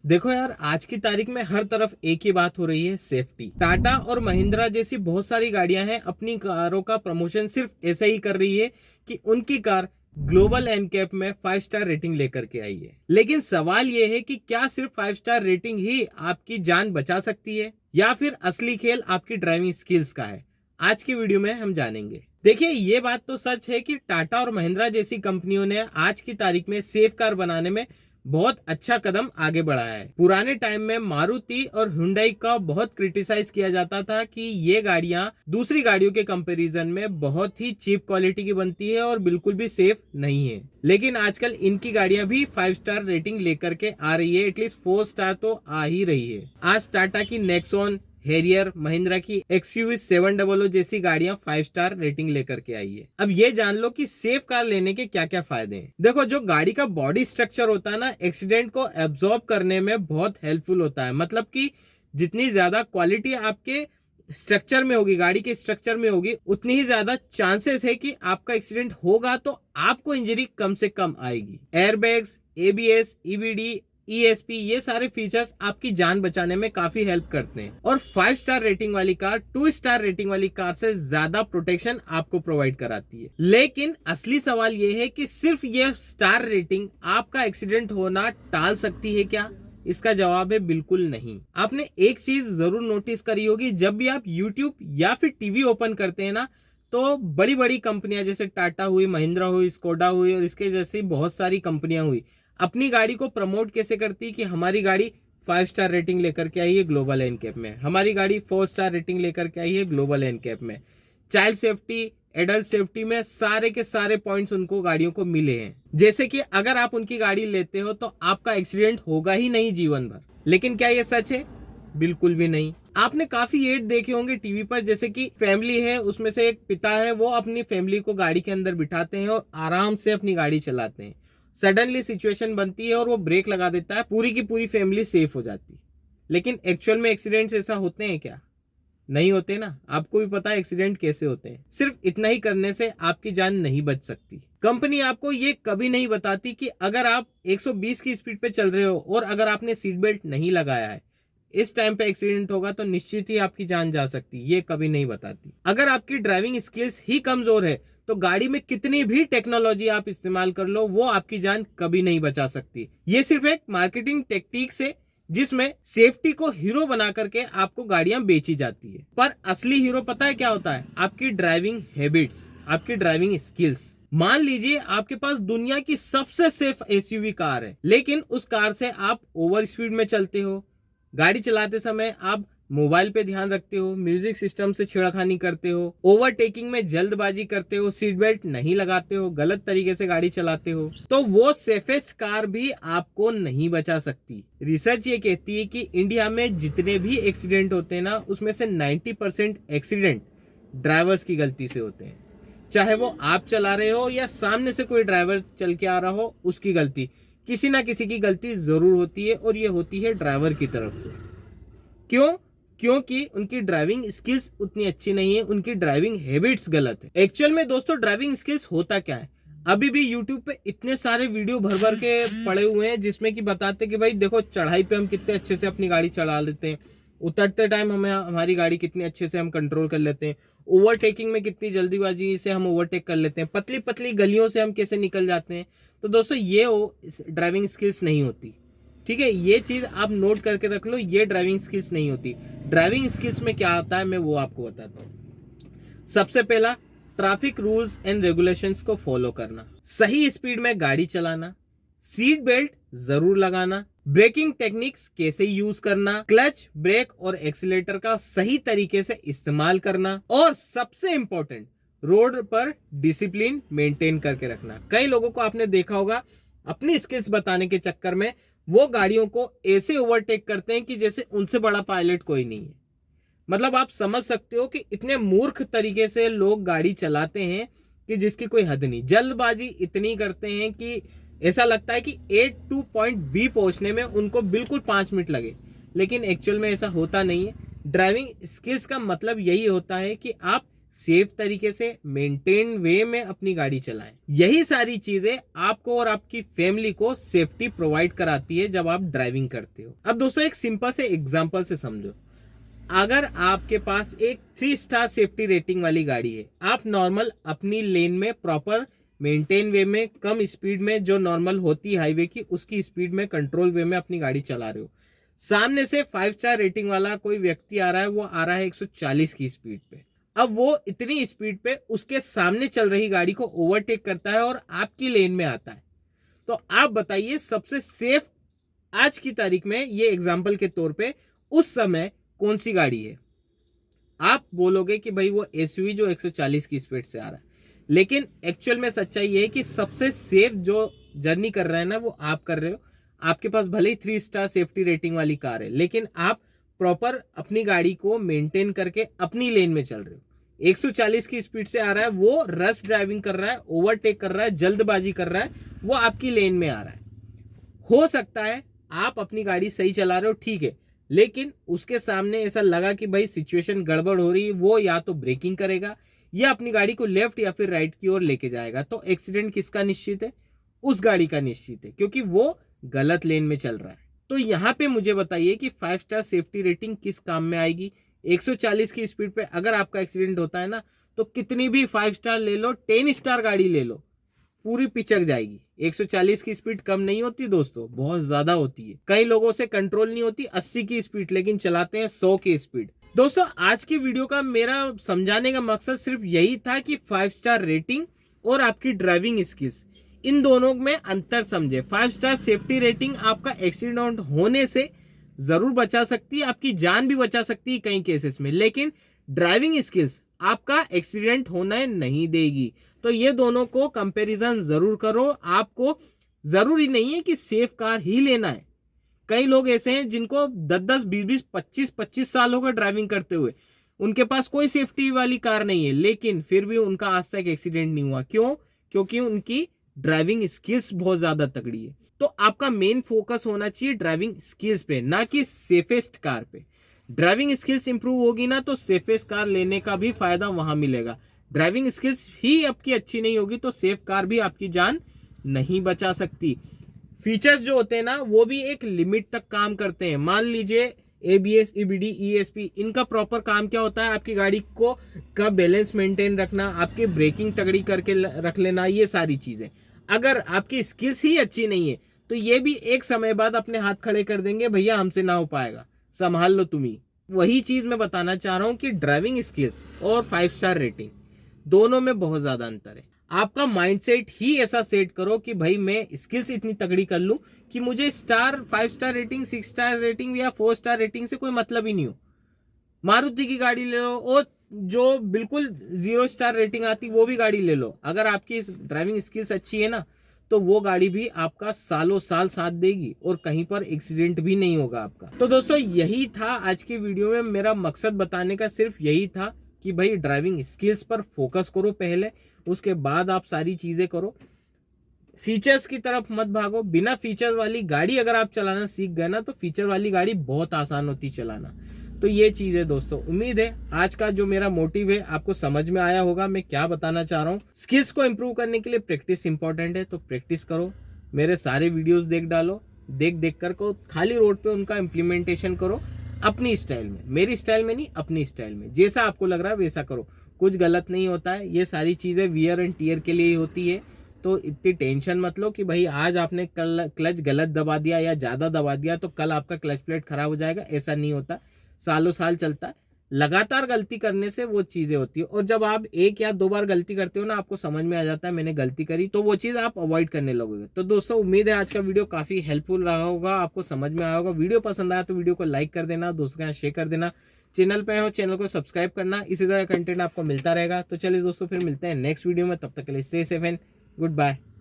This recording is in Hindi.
देखो यार, आज की तारीख में हर तरफ एक ही बात हो रही है, सेफ्टी। टाटा और महिंद्रा जैसी बहुत सारी गाड़ियां हैं, अपनी कारों का प्रमोशन सिर्फ ऐसा ही कर रही है कि उनकी कार ग्लोबल एनकैप में 5 स्टार रेटिंग लेकर के आई है। लेकिन सवाल यह है कि क्या सिर्फ 5 स्टार रेटिंग ही आपकी जान बचा सकती है, या फिर असली खेल आपकी ड्राइविंग स्किल्स का है? आज की वीडियो में हम जानेंगे। देखिए, ये बात तो सच है कि टाटा और महिंद्रा जैसी कंपनियों ने आज की तारीख में सेफ कार बनाने में बहुत अच्छा कदम आगे बढ़ाया है। पुराने टाइम में मारुति और हुंडई का बहुत क्रिटिसाइज किया जाता था कि ये गाड़ियां दूसरी गाड़ियों के कंपैरिजन में बहुत ही चीप क्वालिटी की बनती है और बिल्कुल भी सेफ नहीं है। लेकिन आजकल इनकी गाड़ियां भी 5 स्टार रेटिंग लेकर के आ रही है, एटलीस्ट 4 स्टार तो आ ही रही है। आज टाटा की नेक्सॉन, हैरियर, महिंद्रा की XUV 700 जैसी गाड़ियां 5 स्टार रेटिंग लेकर के आई है। अब ये जान लो कि सेफ कार लेने के क्या क्या फायदे हैं। देखो, जो गाड़ी का बॉडी स्ट्रक्चर होता है ना, एक्सीडेंट को एब्जॉर्ब करने में बहुत हेल्पफुल होता है। मतलब कि जितनी ज्यादा क्वालिटी आपके स्ट्रक्चर में होगी, गाड़ी के स्ट्रक्चर में होगी, उतनी ही ज्यादा चांसेस है कि आपका एक्सीडेंट होगा तो आपको इंजरी कम से कम आएगी। एयरबैग्स, ABS, EBD, ESP, ये सारे फीचर्स आपकी जान बचाने में काफी हेल्प करते हैं। और 5 स्टार रेटिंग वाली कार 2 स्टार रेटिंग वाली कार से ज्यादा प्रोटेक्शन आपको प्रोवाइड कराती है। लेकिन असली सवाल ये है कि सिर्फ ये स्टार रेटिंग आपका एक्सीडेंट होना टाल सकती है क्या? इसका जवाब है बिल्कुल नहीं। आपने एक चीज जरूर नोटिस करी होगी, जब भी आप YouTube या फिर टीवी ओपन करते हैं ना, तो बड़ी बड़ी कंपनियां जैसे टाटा हुई, महिंद्रा हुई, स्कोडा हुई और इसके जैसी बहुत सारी कंपनियां हुई, अपनी गाड़ी को प्रमोट कैसे करती कि हमारी गाड़ी 5 स्टार रेटिंग लेकर के आई है ग्लोबल एनकैप में, हमारी गाड़ी 4 स्टार रेटिंग लेकर के आई है ग्लोबल एनकैप में। चाइल्ड सेफ्टी, एडल्ट सेफ्टी में सारे के सारे पॉइंट्स उनको गाड़ियों को मिले हैं। जैसे कि अगर आप उनकी गाड़ी लेते हो तो आपका एक्सीडेंट होगा ही नहीं जीवन भर। लेकिन क्या ये सच है? बिल्कुल भी नहीं। आपने काफी एड देखे होंगे टीवी पर, जैसे कि फैमिली है, उसमें से एक पिता है, वो अपनी फैमिली को गाड़ी के अंदर बिठाते हैं और आराम से अपनी गाड़ी चलाते हैं। सडनली सिचुएशन बनती है और वो ब्रेक लगा देता है, पूरी की पूरी फैमिली सेफ हो जाती है। लेकिन एक्चुअल में एक्सीडेंट्स ऐसा होते हैं क्या? नहीं होते ना। आपको भी पता है एक्सीडेंट कैसे होते हैं। सिर्फ इतना ही करने से आपकी जान नहीं बच सकती। कंपनी आपको ये कभी नहीं बताती कि अगर आप 120 की स्पीड पे चल रहे हो और अगर आपने सीट बेल्ट नहीं लगाया है, इस टाइम पे एक्सीडेंट होगा तो निश्चित ही आपकी जान जा सकती है। ये कभी नहीं बताती। अगर आपकी ड्राइविंग स्किल्स ही कमजोर है तो गाड़ी में कितनी भी टेक्नोलॉजी आप इस्तेमाल कर लो, वो आपकी जान कभी नहीं बचा सकती। ये सिर्फ एक मार्केटिंग टेक्टिक्स है जिसमें सेफ्टी को हीरो बना करके आपको गाड़ियां बेची जाती है। पर असली हीरो पता है क्या होता है? आपकी ड्राइविंग हैबिट्स, आपकी ड्राइविंग स्किल्स। मान लीजिए आपके पास दुनिया की सबसे सेफ SUV कार है, लेकिन उस कार से आप ओवर स्पीड में चलते हो, गाड़ी चलाते समय आप मोबाइल पे ध्यान रखते हो, म्यूजिक सिस्टम से छेड़खानी करते हो, ओवरटेकिंग में जल्दबाजी करते हो, सीट बेल्ट नहीं लगाते हो, गलत तरीके से गाड़ी चलाते हो, तो वो सेफेस्ट कार भी आपको नहीं बचा सकती। रिसर्च ये कहती है कि इंडिया में जितने भी एक्सीडेंट होते हैं ना, उसमें से 90% एक्सीडेंट ड्राइवर्स की गलती से होते हैं। चाहे वो आप चला रहे हो या सामने से कोई ड्राइवर चल के आ रहा हो, उसकी गलती, किसी ना किसी की गलती जरूर होती है, और ये होती है ड्राइवर की तरफ से। क्यों? क्योंकि उनकी ड्राइविंग स्किल्स उतनी अच्छी नहीं है, उनकी ड्राइविंग हैबिट्स गलत है। एक्चुअल में दोस्तों, ड्राइविंग स्किल्स होता क्या है? अभी भी YouTube पे इतने सारे वीडियो भर भर के पड़े हुए हैं जिसमें कि बताते कि भाई देखो, चढ़ाई पे हम कितने अच्छे से अपनी गाड़ी चला लेते हैं, उतरते टाइम हमें हमारी गाड़ी कितनी अच्छे से हम कंट्रोल कर लेते हैं, ओवरटेकिंग में कितनी जल्दीबाजी से हम ओवरटेक कर लेते हैं, पतली पतली गलियों से हम कैसे निकल जाते हैं। तो दोस्तों, ये ड्राइविंग स्किल्स नहीं होती। ठीक है, ये चीज आप नोट करके रख लो, ये ड्राइविंग स्किल्स नहीं होती। ड्राइविंग स्किल्स में क्या आता है, मैं वो आपको बताता हूँ। सबसे पहला, ट्रैफिक रूल्स एंड रेगुलेशंस को फॉलो करना, सही स्पीड में गाड़ी चलाना, सीट बेल्ट जरूर लगाना, ब्रेकिंग टेक्निक्स कैसे यूज करना, क्लच, ब्रेक और एक्सीलेटर का सही तरीके से इस्तेमाल करना, और सबसे इंपॉर्टेंट, रोड पर डिसिप्लिन मेंटेन करके रखना। कई लोगों को आपने देखा होगा, अपनी स्किल्स बताने के चक्कर में वो गाड़ियों को ऐसे ओवरटेक करते हैं कि जैसे उनसे बड़ा पायलट कोई नहीं है। मतलब आप समझ सकते हो कि इतने मूर्ख तरीके से लोग गाड़ी चलाते हैं कि जिसकी कोई हद नहीं। जल्दबाजी इतनी करते हैं कि ऐसा लगता है कि A to point B पहुंचने में उनको बिल्कुल 5 मिनट लगे, लेकिन एक्चुअल में ऐसा होता नहीं है। ड्राइविंग स्किल्स का मतलब यही होता है कि आप सेफ तरीके से मेंटेन वे में अपनी गाड़ी चलाएं। यही सारी चीजें आपको और आपकी फैमिली को सेफ्टी प्रोवाइड कराती है जब आप ड्राइविंग करते हो। अब दोस्तों एक सिंपल से एग्जांपल से समझो, अगर आपके पास एक 3 स्टार सेफ्टी रेटिंग वाली गाड़ी है, आप नॉर्मल अपनी लेन में प्रॉपर मेंटेन वे में कम स्पीड में जो नॉर्मल होती है हाईवे की उसकी स्पीड में कंट्रोल वे में अपनी गाड़ी चला रहे हो, सामने से 5 स्टार रेटिंग वाला कोई व्यक्ति आ रहा है, वो आ रहा है 140 की स्पीड पे। अब वो इतनी स्पीड पे उसके सामने चल रही गाड़ी को ओवरटेक करता है और आपकी लेन में आता है, तो आप बताइए सबसे सेफ आज की तारीख में, ये एग्जांपल के तौर पे, उस समय कौन सी गाड़ी है? आप बोलोगे कि भाई वो एसयूवी जो 140 की स्पीड से आ रहा है, लेकिन एक्चुअल में सच्चाई ये है कि सबसे सेफ जो जर्नी कर रहे हैं ना वो आप कर रहे हो। आपके पास भले ही 3 स्टार सेफ्टी रेटिंग वाली कार है, लेकिन आप प्रॉपर अपनी गाड़ी को मेंटेन करके अपनी लेन में चल रहे हो। 140 की स्पीड से आ रहा है, वो रश ड्राइविंग कर रहा है, ओवरटेक कर रहा है, जल्दबाजी कर रहा है, वो आपकी लेन में आ रहा है। हो सकता है आप अपनी गाड़ी सही चला रहे हो, ठीक है, लेकिन उसके सामने ऐसा लगा कि भाई सिचुएशन गड़बड़ हो रही है, वो या तो ब्रेकिंग करेगा या अपनी गाड़ी को लेफ्ट या फिर राइट की ओर लेके जाएगा, तो एक्सीडेंट किसका निश्चित है? उस गाड़ी का निश्चित है, क्योंकि वो गलत लेन में चल रहा है। तो यहाँ पे मुझे बताइए कि 5 स्टार सेफ्टी रेटिंग किस काम में आएगी? 140 की स्पीड पे अगर आपका एक्सीडेंट होता है ना, तो कितनी भी 5 स्टार ले लो, 10 स्टार गाड़ी ले लो, पूरी पिचक जाएगी। 140 की स्पीड कम नहीं होती दोस्तों, बहुत ज्यादा होती है। कई लोगों से कंट्रोल नहीं होती 80 की स्पीड, लेकिन चलाते हैं 100 की स्पीड। दोस्तों आज की वीडियो का मेरा समझाने का मकसद सिर्फ यही था कि 5 स्टार रेटिंग और आपकी ड्राइविंग स्किल्स, इन दोनों में अंतर समझे। 5 स्टार सेफ्टी रेटिंग आपका एक्सीडेंट होने से जरूर बचा सकती है, आपकी जान भी बचा सकती है कई केसेस में, लेकिन ड्राइविंग स्किल्स आपका एक्सीडेंट होने नहीं देगी। तो ये दोनों को कंपैरिजन जरूर करो। आपको जरूरी नहीं है कि सेफ कार ही लेना है। कई लोग ऐसे हैं जिनको 10-10, 20-20, 25-25 साल हो गए ड्राइविंग करते हुए, उनके पास कोई सेफ्टी वाली कार नहीं है, लेकिन फिर भी उनका आज तक एक्सीडेंट नहीं हुआ। क्यों? क्योंकि उनकी ड्राइविंग स्किल्स बहुत ज्यादा तगड़ी है। तो आपका मेन फोकस होना चाहिए ड्राइविंग स्किल्स पे, ना कि सेफेस्ट कार पे। ड्राइविंग स्किल्स इंप्रूव होगी ना, तो सेफेस्ट कार लेने का भी फायदा वहां मिलेगा। ड्राइविंग स्किल्स ही आपकी अच्छी नहीं होगी तो सेफ कार भी आपकी जान नहीं बचा सकती। फीचर्स जो होते हैं ना, वो भी एक लिमिट तक काम करते हैं। मान लीजिए ABS, EBD, ESP, इनका प्रॉपर काम क्या होता है? आपकी गाड़ी को का बैलेंस मेंटेन रखना, आपकी ब्रेकिंग तगड़ी करके रख लेना, ये सारी चीजें। अगर आपकी स्किल्स ही अच्छी नहीं है तो ये भी एक समय बाद अपने हाथ खड़े कर देंगे, भैया हमसे ना हो पाएगा, संभाल लो तुम ही। वही चीज मैं बताना चाह रहा हूं कि ड्राइविंग स्किल्स और 5 स्टार रेटिंग दोनों में बहुत ज्यादा अंतर है। आपका माइंडसेट ही ऐसा सेट करो कि भाई मैं स्किल्स इतनी तगड़ी कर लूं कि मुझे 5 स्टार रेटिंग, 6 स्टार रेटिंग या 4 स्टार रेटिंग से कोई मतलब ही नहीं हो। मारुति की गाड़ी ले लो और जो बिल्कुल 0 स्टार रेटिंग आती वो भी गाड़ी ले लो, अगर आपकी ड्राइविंग स्किल्स अच्छी है ना, तो वो गाड़ी भी आपका सालों साल साथ देगी और कहीं पर एक्सीडेंट भी नहीं होगा आपका। तो दोस्तों यही था आज की वीडियो में, मेरा मकसद बताने का सिर्फ यही था कि भाई ड्राइविंग स्किल्स पर फोकस करो पहले, उसके बाद आप सारी चीजें करो। फीचर्स की तरफ मत भागो। बिना फीचर वाली गाड़ी अगर आप चलाना सीख गए ना, तो फीचर वाली गाड़ी बहुत आसान होती चलाना। तो ये चीज है दोस्तों। उम्मीद है आज का जो मेरा मोटिव है आपको समझ में आया होगा मैं क्या बताना चाह रहा हूँ। स्किल्स को इंप्रूव करने के लिए प्रैक्टिस इंपॉर्टेंट है, तो प्रैक्टिस करो। मेरे सारे वीडियोस देख डालो, देख कर को खाली रोड पे उनका इम्प्लीमेंटेशन करो अपनी स्टाइल में, मेरी स्टाइल में नहीं, अपनी स्टाइल में। जैसा आपको लग रहा है वैसा करो, कुछ गलत नहीं होता है। ये सारी चीजें वियर एंड टीयर के लिए ही होती है, तो इतनी टेंशन मत लो कि भाई आज आपने कल क्लच गलत दबा दिया या ज्यादा दबा दिया तो कल आपका क्लच प्लेट खराब हो जाएगा। ऐसा नहीं होता, सालों साल चलता है। लगातार गलती करने से वो चीजें होती है, और जब आप 1 या 2 बार गलती करते हो ना, आपको समझ में आ जाता है मैंने गलती करी, तो वो चीज आप अवॉइड करने लगोगे। तो दोस्तों उम्मीद है आज का वीडियो काफी हेल्पफुल रहा होगा, आपको समझ में आया होगा। वीडियो पसंद आया तो वीडियो को लाइक कर देना, दोस्तों के साथ शेयर कर देना। चैनल पे हो चैनल को सब्सक्राइब करना, इसी तरह कंटेंट आपको मिलता रहेगा। तो चलिए दोस्तों फिर मिलते हैं नेक्स्ट वीडियो में, तब तक के लिए stay safe and good bye.